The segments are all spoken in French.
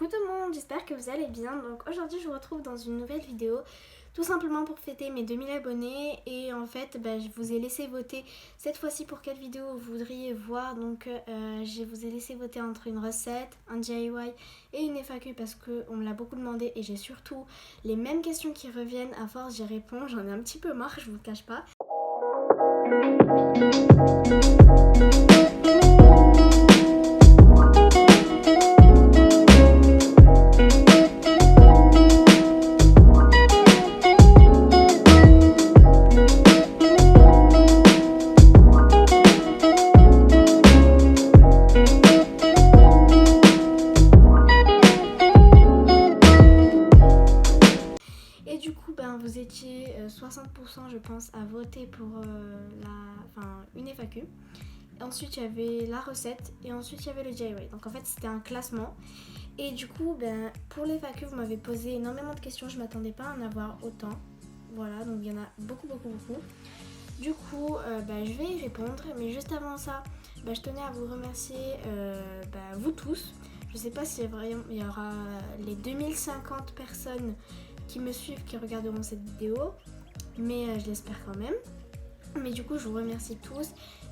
Coucou tout le monde, j'espère que vous allez bien. Donc aujourd'hui je vous retrouve dans une nouvelle vidéo, tout simplement pour fêter mes 2000 abonnés. Et en fait je vous ai laissé voter cette fois-ci pour quelle vidéo vous voudriez voir. Donc je vous ai laissé voter entre une recette, un DIY et une FAQ parce qu'on me l'a beaucoup demandé. Et j'ai surtout les mêmes questions qui reviennent, à force j'y réponds, j'en ai un petit peu marre, je vous le cache pas. Et du coup, vous étiez 60% je pense à voter pour une FAQ. Ensuite, il y avait la recette et ensuite, il y avait le DIY. Donc en fait, c'était un classement. Et du coup, pour les FAQ, vous m'avez posé énormément de questions. Je ne m'attendais pas à en avoir autant. Voilà, donc il y en a beaucoup. Du coup, je vais y répondre. Mais juste avant ça, je tenais à vous remercier, vous tous. Je ne sais pas s'il y aura les 2050 personnes qui me suivent, qui regarderont cette vidéo, mais je l'espère quand même. Mais du coup, je vous remercie tous.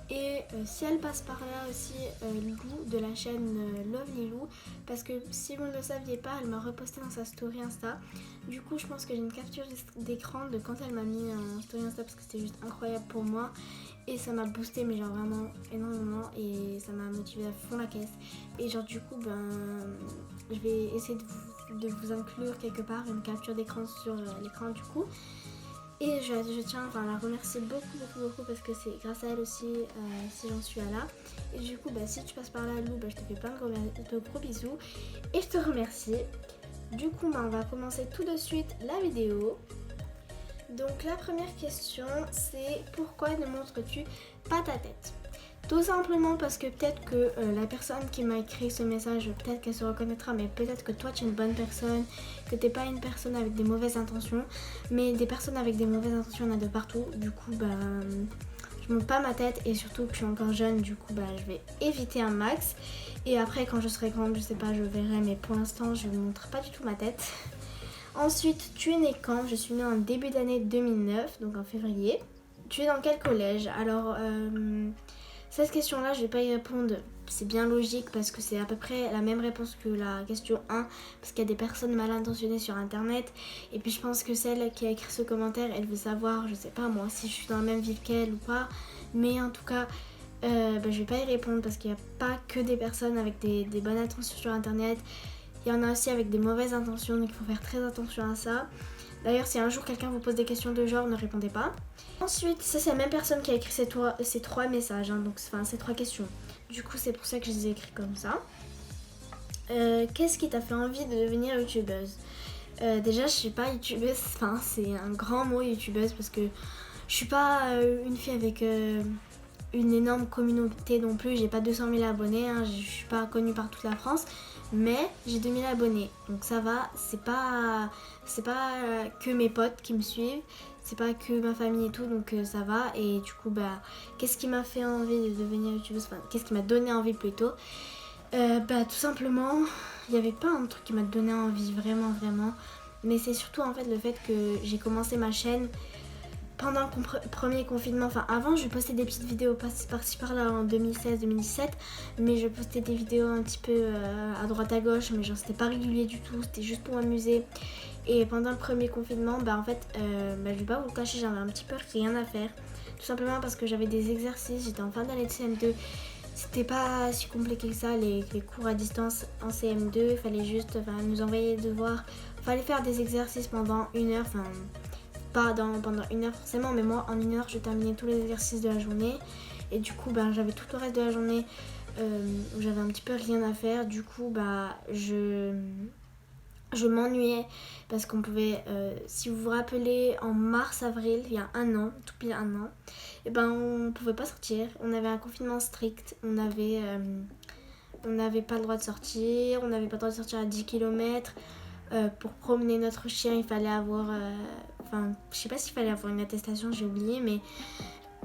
Et si elle passe par là aussi, Lou de la chaîne Lovely Lou, parce que si vous ne le saviez pas, elle m'a reposté dans sa story Insta. Du coup, je pense que j'ai une capture d'écran de quand elle m'a mis en story Insta, parce que c'était juste incroyable pour moi. Et ça m'a boosté, mais genre vraiment énormément, et ça m'a motivé à fond la caisse. Et genre du coup, je vais essayer de vous inclure quelque part une capture d'écran sur l'écran du coup. Et je tiens à la remercier beaucoup parce que c'est grâce à elle aussi si j'en suis là. Et du coup, si tu passes par là, Lou, je te fais plein de gros bisous. Et je te remercie. Du coup, on va commencer tout de suite la vidéo. Donc la première question, c'est pourquoi ne montres-tu pas ta tête ? Tout simplement parce que peut-être que la personne qui m'a écrit ce message, peut-être qu'elle se reconnaîtra, mais peut-être que toi tu es une bonne personne, que t'es pas une personne avec des mauvaises intentions. Mais des personnes avec des mauvaises intentions, il y en a de partout. Du coup, je montre pas ma tête et surtout que je suis encore jeune, du coup, je vais éviter un max. Et après, quand je serai grande, je sais pas, je verrai, mais pour l'instant, je ne montre pas du tout ma tête. Ensuite, tu es née quand ? Je suis née en début d'année 2009, donc en février. Tu es dans quel collège ? Alors, cette question-là, je vais pas y répondre. C'est bien logique parce que c'est à peu près la même réponse que la question 1. Parce qu'il y a des personnes mal intentionnées sur internet. Et puis je pense que celle qui a écrit ce commentaire, elle veut savoir, je sais pas moi, si je suis dans la même ville qu'elle ou pas. Mais en tout cas, je vais pas y répondre parce qu'il n'y a pas que des personnes avec des bonnes intentions sur internet. Il y en a aussi avec des mauvaises intentions, donc il faut faire très attention à ça. D'ailleurs, si un jour quelqu'un vous pose des questions de genre, ne répondez pas. Ensuite, ça c'est la même personne qui a écrit ces trois messages, ces trois questions. Du coup, c'est pour ça que je les ai écrits comme ça. Qu'est-ce qui t'a fait envie de devenir youtubeuse ? Déjà, je suis pas youtubeuse, c'est un grand mot youtubeuse parce que je suis pas une fille avec une énorme communauté non plus. J'ai pas 200 000 abonnés, je suis pas connue par toute la France. Mais j'ai 2000 abonnés, donc ça va, c'est pas que mes potes qui me suivent, c'est pas que ma famille et tout, donc ça va. Et du coup, qu'est-ce qui m'a fait envie de devenir youtubeuse, qu'est-ce qui m'a donné envie plutôt, tout simplement, il n'y avait pas un truc qui m'a donné envie, vraiment, mais c'est surtout en fait le fait que j'ai commencé ma chaîne pendant le premier confinement. Avant je postais des petites vidéos par-ci par-là en 2016-2017, mais je postais des vidéos un petit peu à droite à gauche, mais genre c'était pas régulier du tout, c'était juste pour m'amuser. Et pendant le premier confinement, je vais pas vous le cacher, j'avais un petit peu rien à faire, tout simplement parce que j'avais des exercices, j'étais en fin d'année de CM2. C'était pas si compliqué que ça, les cours à distance en CM2, il fallait juste nous envoyer des devoirs, fallait faire des exercices pendant 1 heure, pas pendant 1 heure forcément, mais moi en 1 heure je terminais tous les exercices de la journée. Et du coup j'avais tout le reste de la journée où j'avais un petit peu rien à faire. Du coup je m'ennuyais parce qu'on pouvait, si vous vous rappelez, en mars-avril, il y a 1 an, tout pile 1 an, on pouvait pas sortir, on avait un confinement strict, on n'avait pas le droit de sortir, on n'avait pas le droit de sortir à 10 km. Pour promener notre chien, il fallait avoir... je sais pas s'il fallait avoir une attestation, j'ai oublié, mais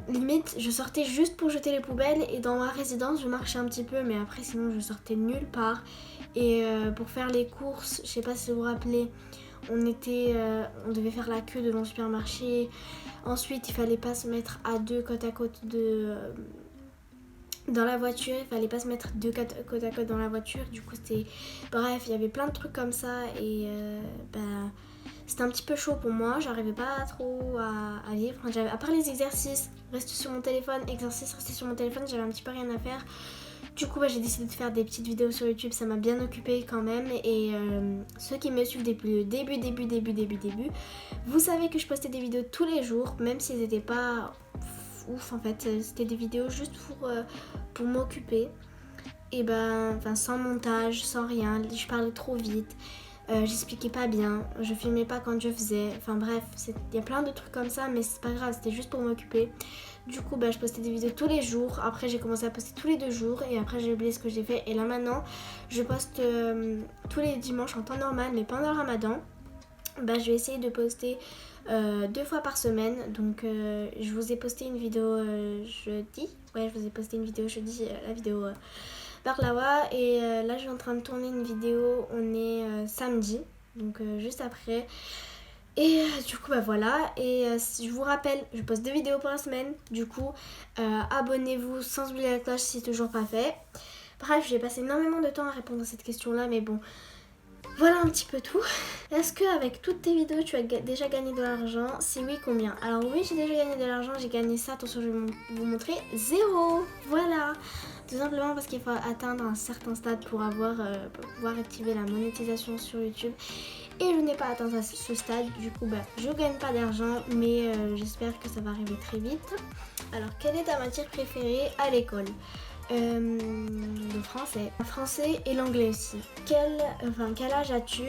limite je sortais juste pour jeter les poubelles et dans ma résidence je marchais un petit peu mais après sinon je sortais nulle part. Et pour faire les courses, je sais pas si vous vous rappelez, on devait faire la queue devant le supermarché. Ensuite il fallait pas se mettre à deux côte à côte dans la voiture, il fallait pas se mettre deux côte à côte dans la voiture. Du coup c'était, bref, il y avait plein de trucs comme ça et c'était un petit peu chaud pour moi, j'arrivais pas trop à vivre. À part les exercices, rester sur mon téléphone, rester sur mon téléphone, j'avais un petit peu rien à faire. Du coup j'ai décidé de faire des petites vidéos sur YouTube, ça m'a bien occupée quand même. Et ceux qui me suivent depuis le début, vous savez que je postais des vidéos tous les jours, même s'ils n'étaient pas ouf en fait, c'était des vidéos juste pour m'occuper. Et sans montage, sans rien, je parlais trop vite. J'expliquais pas bien, je filmais pas quand je faisais, enfin bref, il y a plein de trucs comme ça mais c'est pas grave, c'était juste pour m'occuper. Du coup je postais des vidéos tous les jours, après j'ai commencé à poster tous les 2 jours et après j'ai oublié ce que j'ai fait. Et là maintenant je poste tous les dimanches en temps normal, mais pendant le ramadan je vais essayer de poster 2 fois par semaine. Donc je vous ai posté une vidéo jeudi, je vous ai posté une vidéo jeudi, la vidéo Baklawa. Et là je suis en train de tourner une vidéo, on est samedi, donc juste après. Et du coup voilà, et je vous rappelle, je poste 2 vidéos par semaine. Du coup abonnez-vous sans oublier la cloche si c'est toujours pas fait. Bref, j'ai passé énormément de temps à répondre à cette question là, mais bon, voilà un petit peu tout. Est-ce qu'avec toutes tes vidéos tu as déjà gagné de l'argent? Si oui, combien? Alors oui, j'ai déjà gagné de l'argent, j'ai gagné ça, attention je vais vous montrer, 0. Voilà, tout simplement parce qu'il faut atteindre un certain stade pour pouvoir activer la monétisation sur YouTube. Et je n'ai pas atteint ce stade, du coup je gagne pas d'argent, mais j'espère que ça va arriver très vite. Alors quelle est ta matière préférée à l'école? Le français et l'anglais aussi. Quel âge as-tu?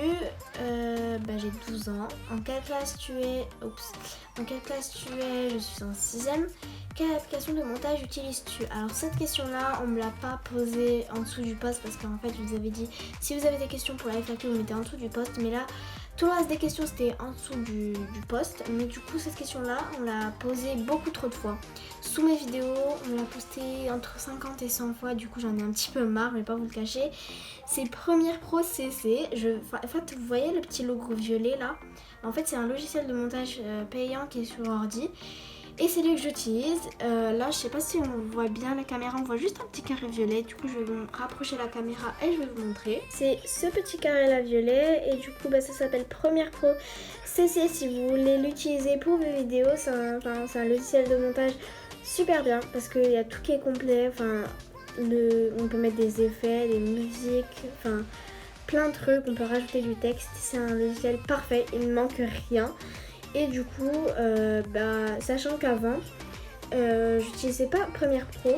J'ai 12 ans. En quelle classe tu es? En quelle classe tu es? Je suis en 6ème. Quelle application de montage utilises-tu? Alors cette question-là, on me l'a pas posée en dessous du post parce qu'en fait je vous avais dit, si vous avez des questions pour la FAQ, vous mettez en dessous du post. Mais là, tout le reste des questions c'était en dessous du post. Mais du coup cette question-là, on l'a posée beaucoup trop de fois. Sous mes vidéos, on l'a postée entre 50 et 100 fois. Du coup j'en ai un petit peu marre, je vais pas vous le cacher. C'est Premiere Pro CC. En fait vous voyez le petit logo violet là? En fait c'est un logiciel de montage payant qui est sur ordi. Et c'est lui que j'utilise. Là, je sais pas si on voit bien la caméra, on voit juste un petit carré violet. Du coup, je vais vous rapprocher la caméra et je vais vous montrer. C'est ce petit carré là violet et du coup, ça s'appelle Premiere Pro CC. Si vous voulez l'utiliser pour vos vidéos, c'est un logiciel de montage super bien parce qu'il y a tout qui est complet. On peut mettre des effets, des musiques, plein de trucs. On peut rajouter du texte. C'est un logiciel parfait, il ne manque rien. Et du coup, sachant qu'avant, j'utilisais pas Premiere Pro.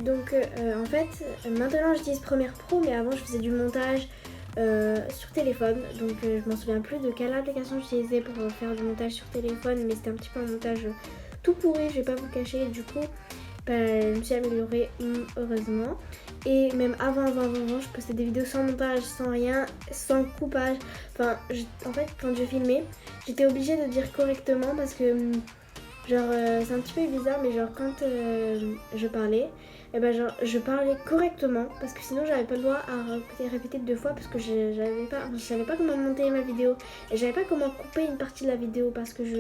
Donc en fait, maintenant j'utilise Premiere Pro, mais avant je faisais du montage sur téléphone. Donc je m'en souviens plus de quelle application j'utilisais pour faire du montage sur téléphone. Mais c'était un petit peu un montage tout pourri, je vais pas vous cacher. Du coup, je me suis améliorée heureusement. Et même avant, je postais des vidéos sans montage, sans rien, sans coupage. En fait, quand je filmais, j'étais obligée de dire correctement parce que, c'est un petit peu bizarre, mais quand je parlais, je parlais correctement parce que sinon j'avais pas le droit à répéter 2 fois parce que je savais pas comment monter ma vidéo et j'avais pas comment couper une partie de la vidéo parce que je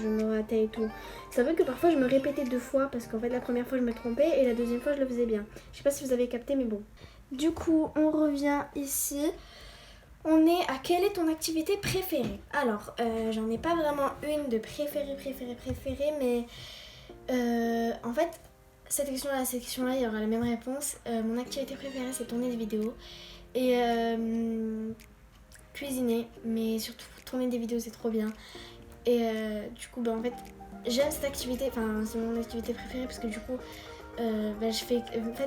me ratais et tout. Ça veut que parfois je me répétais 2 fois parce qu'en fait la première fois je me trompais et la deuxième fois je le faisais bien. Je sais pas si vous avez capté, mais bon. Du coup, on revient ici. On est à quelle est ton activité préférée? Alors, j'en ai pas vraiment une de préférée, mais en fait, cette question-là, il y aura la même réponse. Mon activité préférée, c'est tourner des vidéos et cuisiner, mais surtout tourner des vidéos, c'est trop bien. Et du coup, en fait, j'aime cette activité, c'est mon activité préférée parce que du coup,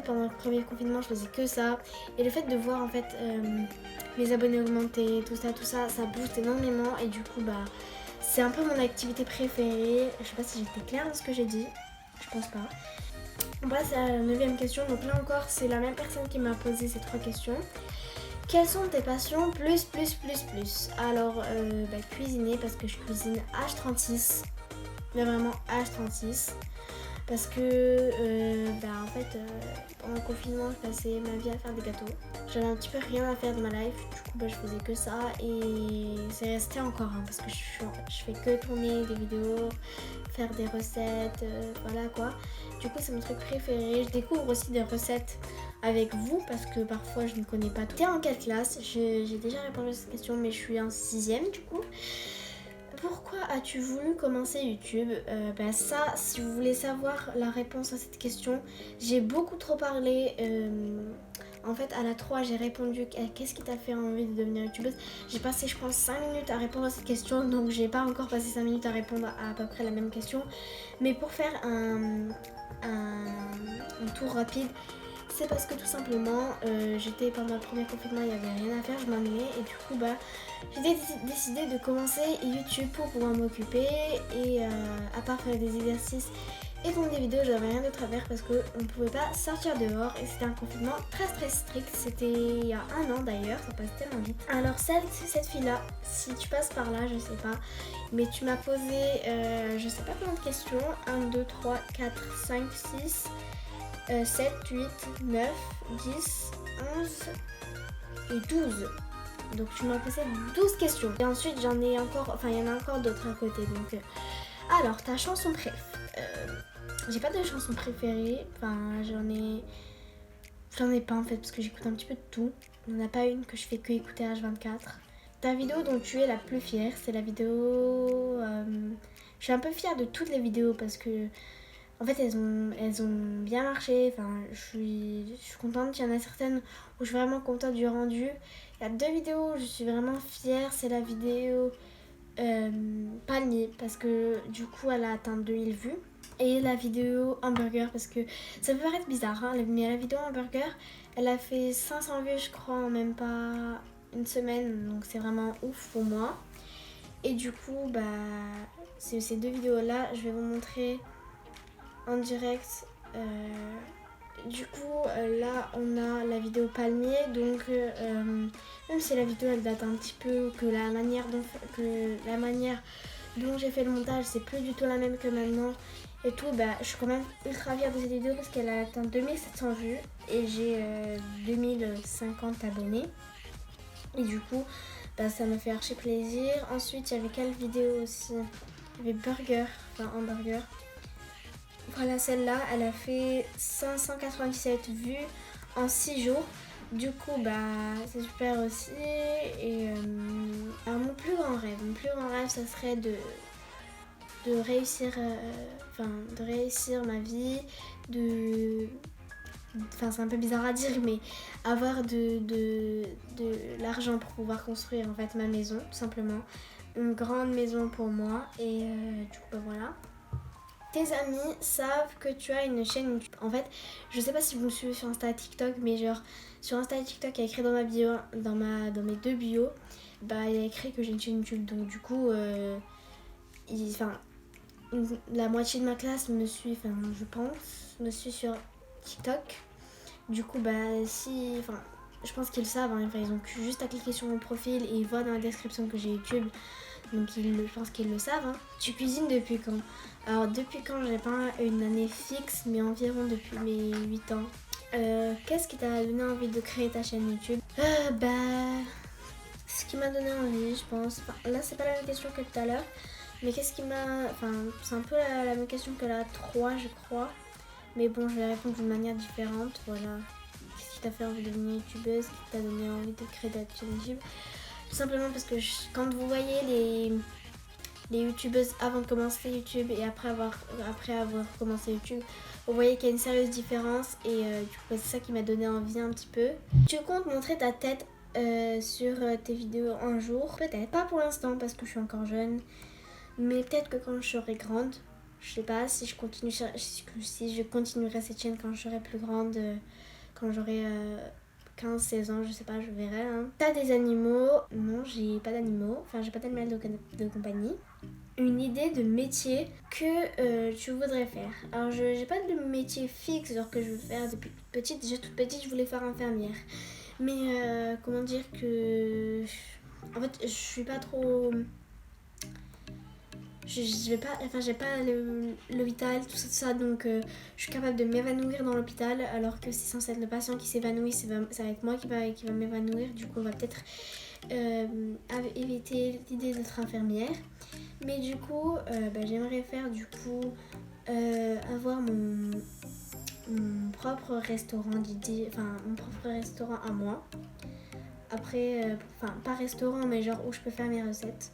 pendant le premier confinement, je faisais que ça. Et le fait de voir en fait mes abonnés augmenter, tout ça booste énormément. Et du coup, c'est un peu mon activité préférée. Je sais pas si j'étais claire dans ce que j'ai dit, je pense pas. Bref, c'est la 9ème question. Donc là encore, c'est la même personne qui m'a posé ces 3 questions. Quelles sont tes passions plus? Alors, cuisiner parce que je cuisine H36. Mais vraiment H36. parce que en fait pendant le confinement je passais ma vie à faire des gâteaux. J'avais un petit peu rien à faire de ma life, du coup je faisais que ça et c'est resté encore parce que je fais que tourner des vidéos, faire des recettes, voilà quoi. Du coup c'est mon truc préféré. Je découvre aussi des recettes avec vous parce que parfois je ne connais pas tout. T'es en quelle classe? J'ai déjà répondu à cette question mais je suis en 6ème du coup. Pourquoi as-tu voulu commencer YouTube? Ça, si vous voulez savoir la réponse à cette question, j'ai beaucoup trop parlé. En fait, à la 3, j'ai répondu qu'est-ce qui t'a fait envie de devenir youtubeuse. J'ai passé, je pense, 5 minutes à répondre à cette question, donc j'ai pas encore passé 5 minutes à répondre à peu près la même question. Mais pour faire un tour rapide, c'est parce que tout simplement, j'étais pendant le premier confinement, il n'y avait rien à faire, je m'ennuyais et du coup, j'ai décidé de commencer YouTube pour pouvoir m'occuper et à part faire des exercices et donc des vidéos, j'avais rien d'autre à faire parce qu'on ne pouvait pas sortir dehors et c'était un confinement très très strict. C'était il y a 1 an d'ailleurs, ça passe tellement vite. Alors cette fille-là, si tu passes par là, je sais pas, mais tu m'as posé je sais pas combien de questions, 1, 2, 3, 4, 5, 6... 7, 8, 9, 10, 11 et 12. Donc tu m'as posé 12 questions. Et ensuite il y en a encore d'autres à côté. Donc alors ta chanson préf. J'ai pas de chanson préférée. J'en ai pas en fait parce que j'écoute un petit peu de tout. Il n'y en a pas une que je fais que écouter H24. Ta vidéo dont tu es la plus fière, c'est la vidéo... je suis un peu fière de toutes les vidéos parce que en fait, elles ont bien marché. Je suis contente. Il y en a certaines où je suis vraiment contente du rendu. Il y a 2 vidéos où je suis vraiment fière. C'est la vidéo palmier parce que du coup, elle a atteint 2000 vues. Et la vidéo hamburger parce que ça peut paraître bizarre, hein, mais la vidéo hamburger, elle a fait 500 vues, je crois, en même pas une semaine. Donc c'est vraiment ouf pour moi. Et du coup, c'est ces 2 vidéos-là. Je vais vous montrer en direct. Du coup là on a la vidéo palmier, donc même si la vidéo elle date un petit peu, que la manière dont j'ai fait le montage c'est plus du tout la même que maintenant et tout, je suis quand même ultra fière de cette vidéo parce qu'elle a atteint 2700 vues et j'ai 2050 abonnés et du coup ça me fait archi plaisir. Ensuite il y avait quelle vidéo aussi? Il y avait hamburger. Voilà, celle-là, elle a fait 597 vues en 6 jours. Du coup, c'est super aussi. Et alors, mon plus grand rêve, ça serait de réussir, de réussir ma vie, c'est un peu bizarre à dire, mais avoir de l'argent pour pouvoir construire en fait ma maison, tout simplement. Une grande maison pour moi. Et du coup, voilà. Tes amis savent que tu as une chaîne YouTube. En fait, je sais pas si vous me suivez sur Insta et TikTok, mais genre sur Insta et TikTok, il y a écrit dans ma bio, dans mes 2 bios, il y a écrit que j'ai une chaîne YouTube. Donc du coup, la moitié de ma classe me suit, je pense, me suit sur TikTok. Du coup, je pense qu'ils savent, hein, ils ont juste à cliquer sur mon profil et ils voient dans la description que j'ai YouTube. Donc je pense qu'ils le savent. Hein. Tu cuisines depuis quand? Alors depuis quand, j'ai pas une année fixe, mais environ depuis mes 8 ans. Qu'est-ce qui t'a donné envie de créer ta chaîne YouTube? Ce qui m'a donné envie, je pense. Là c'est pas la même question que tout à l'heure. Mais qu'est-ce qui m'a... c'est un peu la même question que la 3 je crois. Mais bon, je vais répondre d'une manière différente. Voilà. Qu'est-ce qui t'a fait envie de devenir youtubeuse? Qu'est-ce qui t'a donné envie de créer ta chaîne YouTube? Tout simplement parce que quand vous voyez les youtubeuses avant de commencer YouTube et après avoir commencé YouTube, vous voyez qu'il y a une sérieuse différence et du coup c'est ça qui m'a donné envie un petit peu. Tu comptes montrer ta tête sur tes vidéos un jour? Peut-être, pas pour l'instant parce que je suis encore jeune, mais peut-être que quand je serai grande, je sais pas si je continuerai cette chaîne quand je serai plus grande, quand j'aurai 15-16 ans, je sais pas, je verrai. Hein. T'as des animaux? Non, j'ai pas d'animaux. J'ai pas d'animal de compagnie. Une idée de métier que tu voudrais faire? Alors, j'ai pas de métier fixe, genre que je veux faire depuis toute petite. Déjà toute petite, je voulais faire infirmière. Mais comment dire que... En fait, je suis pas trop je vais pas, enfin j'ai pas l'hôpital, tout ça, donc je suis capable de m'évanouir dans l'hôpital, alors que c'est censé être le patient qui s'évanouit, ça va être moi qui va m'évanouir. Du coup on va peut-être éviter l'idée d'être infirmière. Mais du coup j'aimerais faire avoir mon propre restaurant mon propre restaurant à moi. Après, pas restaurant, mais genre où je peux faire mes recettes.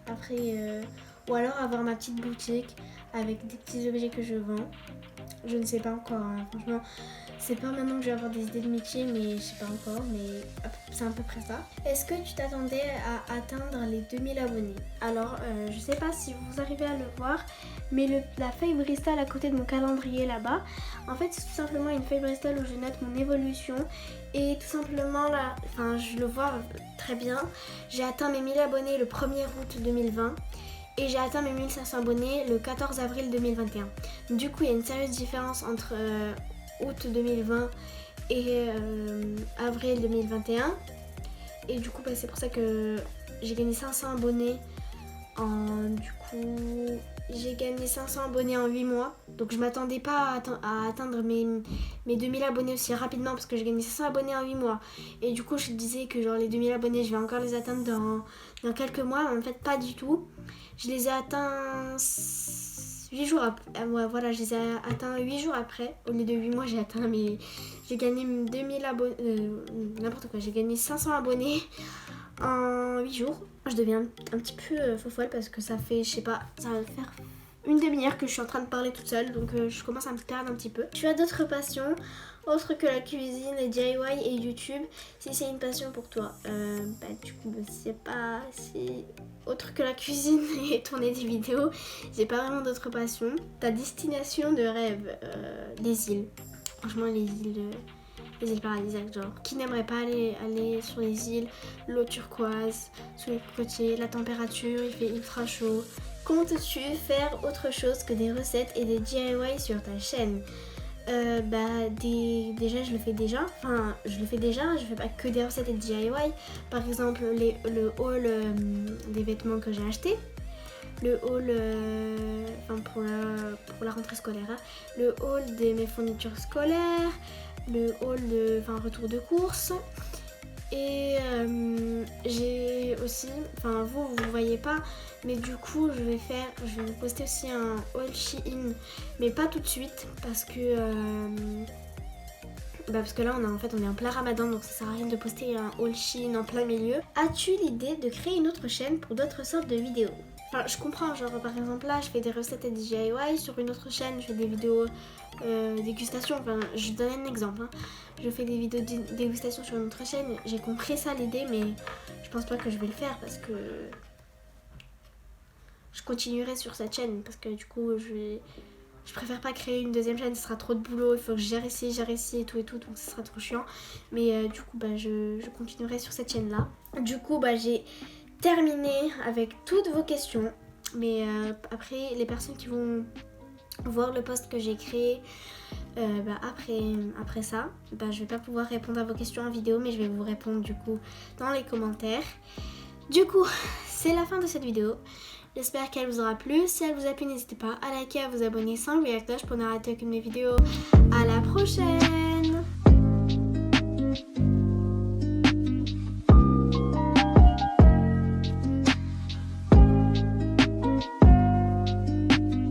Après, ou alors avoir ma petite boutique avec des petits objets que je vends. Je ne sais pas encore, hein. Franchement, c'est pas maintenant que je vais avoir des idées de métier, mais je sais pas encore, mais c'est à peu près ça. Est-ce que tu t'attendais à atteindre les 2000 abonnés? Alors, je sais pas si vous arrivez à le voir, mais la feuille Bristol à côté de mon calendrier là-bas, en fait, c'est tout simplement une feuille Bristol où je note mon évolution. Et tout simplement là, je le vois très bien, j'ai atteint mes 1000 abonnés le 1er août 2020. Et j'ai atteint mes 1500 abonnés le 14 avril 2021. Du coup, il y a une sérieuse différence entre août 2020 et avril 2021. Et du coup, c'est pour ça que j'ai gagné 500 abonnés j'ai gagné 500 abonnés en 8 mois. Donc je m'attendais pas à atteindre mes 2000 abonnés aussi rapidement parce que j'ai gagné 500 abonnés en 8 mois. Et du coup, je disais que genre les 2000 abonnés, je vais encore les atteindre dans quelques mois. Mais en fait, pas du tout. Je les ai atteints 8 jours après. Voilà, je les ai atteints 8 jours après. Au lieu de 8 mois, j'ai gagné 2000 abonnés. N'importe quoi, j'ai gagné 500 abonnés en 8 jours. Je deviens un petit peu fofolle parce que ça va faire une demi-heure que je suis en train de parler toute seule, donc je commence à me perdre un petit peu. Tu as d'autres passions autres que la cuisine, les DIY et YouTube? Si c'est une passion pour toi, du coup, c'est pas si autre que la cuisine et tourner des vidéos, j'ai pas vraiment d'autres passions. Ta destination de rêve, les îles. Franchement, les îles paradisiaques, genre. Qui n'aimerait pas aller sur les îles, l'eau turquoise, sous les cocotiers, la température, il fait ultra chaud. Comptes-tu faire autre chose que des recettes et des DIY sur ta chaîne? Déjà je le fais déjà, je fais pas que des recettes et des DIY. Par exemple le haul des vêtements que j'ai acheté, le haul pour la rentrée scolaire, hein. Le haul de mes fournitures scolaires, le haul de retour de course. Et j'ai aussi, vous voyez pas, mais du coup je vais vous poster aussi un haul Shein, mais pas tout de suite parce que là on est en plein Ramadan, donc ça sert à rien de poster un haul Shein en plein milieu. As-tu l'idée de créer une autre chaîne pour d'autres sortes de vidéos? Je comprends, genre par exemple là je fais des recettes et des DIY, sur une autre chaîne je fais des vidéos dégustation, je donne un exemple, hein. Je fais des vidéos de dégustation sur une autre chaîne, j'ai compris ça l'idée, mais je pense pas que je vais le faire parce que je continuerai sur cette chaîne parce que du coup je préfère pas créer une deuxième chaîne, ce sera trop de boulot, il faut que je gère ici et tout, donc ce sera trop chiant. Mais du coup je continuerai sur cette chaîne là. Du coup j'ai terminé avec toutes vos questions, mais après les personnes qui vont voir le post que j'ai créé après ça, je vais pas pouvoir répondre à vos questions en vidéo, mais je vais vous répondre du coup dans les commentaires. Du coup c'est la fin de cette vidéo. J'espère qu'elle vous aura plu. Si elle vous a plu, n'hésitez pas à liker, à vous abonner sans oublier la cloche pour ne rater aucune de mes vidéos. À la prochaine!